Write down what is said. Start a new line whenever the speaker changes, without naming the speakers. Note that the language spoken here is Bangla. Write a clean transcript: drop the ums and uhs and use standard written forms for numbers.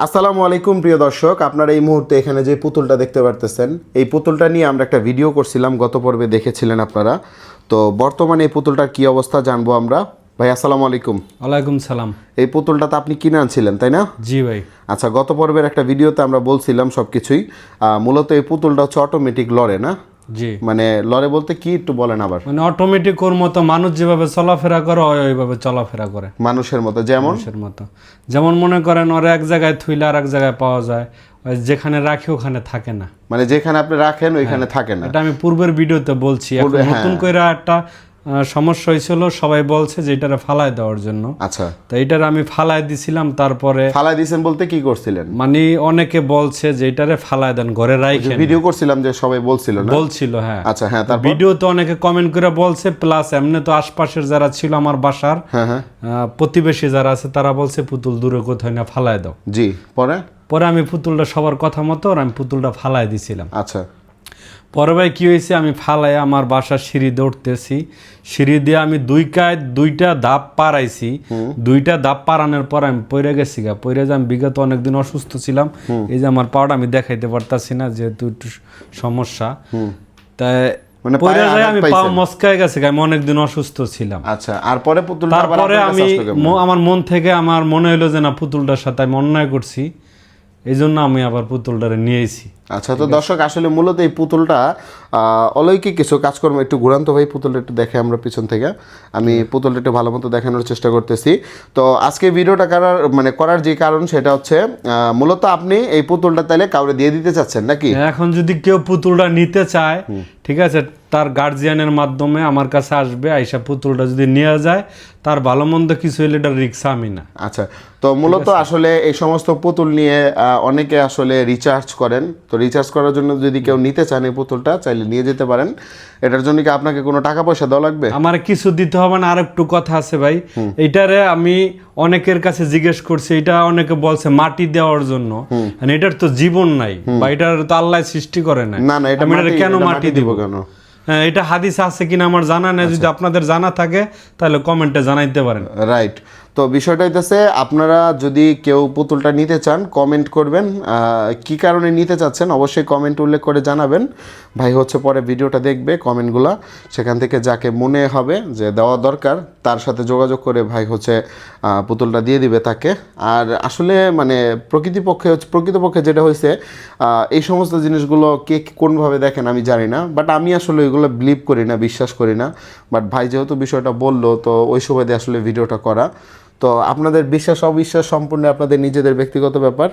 আসসালামু আলাইকুম প্রিয় দর্শক, আপনারা এই মুহূর্তে এখানে যে পুতুলটা দেখতে পারতেছেন, এই পুতুলটা নিয়ে আমরা একটা ভিডিও করছিলাম, গত পর্বে দেখেছিলেন আপনারা। তো বর্তমানে এই পুতুলটার কি অবস্থা জানবো আমরা। ভাই আসসালামু আলাইকুম।
ওয়ালাইকুম সালাম।
এই পুতুলটা তো আপনি কিনে আনছিলেন তাই না?
জি ভাই।
আচ্ছা, গত পর্বের একটা ভিডিওতে আমরা বলছিলাম সব কিছুই। মূলত এই পুতুলটা হচ্ছে অটোমেটিক লড়ে না?
জি,
মানে লড়ে বলতে কি একটু বলেন আবার।
মানে অটোমেটিক ওর মতো মানুষ যেভাবে চলাফেরা করে ওইভাবে চলাফেরা করে
মানুষের মতো? যেমন
মানুষের মতো। যেমন মনে করেন ওরা এক জায়গায় থুইলে আর এক জায়গায় পাওয়া যায়, ওই যেখানে রাখি ওখানে থাকে না।
মানে যেখানে আপনি রাখেন ওইখানে থাকে না?
এটা আমি পূর্বের ভিডিওতে বলছি। এখন নতুন করে একটা সমস্যা হয়েছিল, সবাই বলছে যে এটারে ফালাই দেওয়ার জন্য।
আচ্ছা,
তো এটারে আমি ফালাই দিছিলাম। তারপরে
ফালাই দিয়েছেন বলতে কি করছিলেন?
মানে অনেকে বলছে যে এটারে ফালাই দেন, ঘরে রাখেন।
ভিডিও করছিলাম যে সবাই বলছিল না?
বলছিল, হ্যাঁ।
আচ্ছা, হ্যাঁ। তারপর
ভিডিওতে অনেকে কমেন্ট করে বলছে, প্লাস এমনি তো আশপাশের যারা ছিল আমার বাসার প্রতিবেশী যারা আছে তারা বলছে পুতুল দূরে কোথায় না ফালাই দাও।
জি, পরে
আমি পুতুলটা সবার কথা মতো আমি পুতুলটা ফালাই দিছিলাম।
আচ্ছা,
পরে ভাই কি হয়েছে, আমি ফালাই আমার বাসার সিঁড়ি দৌড়তেছি, সিঁড়ি দিয়ে আমি দুইটা ধাপ পারাইছি। দুইটা ধাপ পারানোর পর আমি পড়ে গেছি পড়ে যে আমি বিগত অনেকদিন অসুস্থ ছিলাম। এই যে আমার পাওয়াটা আমি দেখাইতে পারতাছি না, যেহেতু একটু সমস্যা। তাই
মানে
পড়ে যায় আমি পা মস্কায় গেছে, আমি অনেকদিন অসুস্থ ছিলাম।
আচ্ছা, আর পরে পুতুলটা
তারপরে আমি আমার মন থেকে আমার মনে হলো যে না, পুতুলটার সাথে আমি অন্যায় করছি, এই জন্য আমি আবার পুতুলটারে নিয়েছি।
আচ্ছা, তো দর্শক আসলে মূলত এই পুতুলটা অলৌকিক কিছু কাজকর্ম। একটু ঘুরান্ত ভাই পুতুলটা একটু দেখে আমরা পিছন থেকে, আমি পুতুলটা একটু ভালো মতো দেখানোর চেষ্টা করতেছি। তো আজকে ভিডিওটা করার যে কারণ সেটা হচ্ছে মূলত আপনি এই পুতুলটা তাইলে কাউরে দিয়ে দিতে চাচ্ছেন নাকি?
এখন যদি কেউ পুতুলটা নিতে চায়, ঠিক আছে, তার গার্জিয়ানের মাধ্যমে আমার কাছে আসবে, আইসা পুতুলটা যদি নিয়ে যায়, তার ভালো মন্দ কিছু হলে এটা রিক্সা আমি না।
আচ্ছা, তো মূলত আসলে এই সমস্ত পুতুল নিয়ে অনেকে আসলে রিচার্জ করেন। তো রিচার্জ করার জন্য যদি কেউ নিতে চান এই পুতুলটা, চাইলে নিয়ে যেতে পারেন। এটার জন্য কি আপনাকে কোনো টাকা পয়সা দেওয়া লাগবে?
আমার কিছু দিতে হবে না। আর একটু কথা আছে ভাই, এইটারে আমি অনেকের কাছে জিজ্ঞেস করছি, এটা অনেকে বলছে মাটি দেওয়ার জন্য। এটার তো জীবন নাই, বা এটার তো আল্লাহ সৃষ্টি করে নাই।
না না, এটা
কেন মাটি দিব
কেন?
হ্যাঁ, এটা হাদিস আছে কিনা আমার জানা নেই। যদি আপনাদের জানা থাকে তাহলে কমেন্টে জানাইতে পারেন।
রাইট। তো বিষয়টা হইতেছে, আপনারা যদি কেউ পুতুলটা নিতে চান কমেন্ট করবেন, কি কারণে নিতে চাচ্ছেন অবশ্যই কমেন্ট উল্লেখ করে জানাবেন। ভাই হচ্ছে পরে ভিডিওটা দেখবে, কমেন্টগুলো সেখান থেকে যাকে মনে হবে যে দেওয়া দরকার তার সাথে যোগাযোগ করে ভাই হচ্ছে পুতুলটা দিয়ে দিবে তাকে। আর আসলে মানে প্রকৃতপক্ষে যেটা হয়েছে, এই সমস্ত জিনিসগুলো কে কোনভাবে দেখেন আমি জানি না, বাট আমি আসলে ওইগুলো বিলিভ করি না, বিশ্বাস করি না। বাট ভাই যেহেতু বিষয়টা বললো, তো ওই সুবাদে আসলে ভিডিওটা করা। তো আপনাদের বিশ্বাস অবিশ্বাস সম্পূর্ণ আপনাদের নিজেদের ব্যক্তিগত ব্যাপার।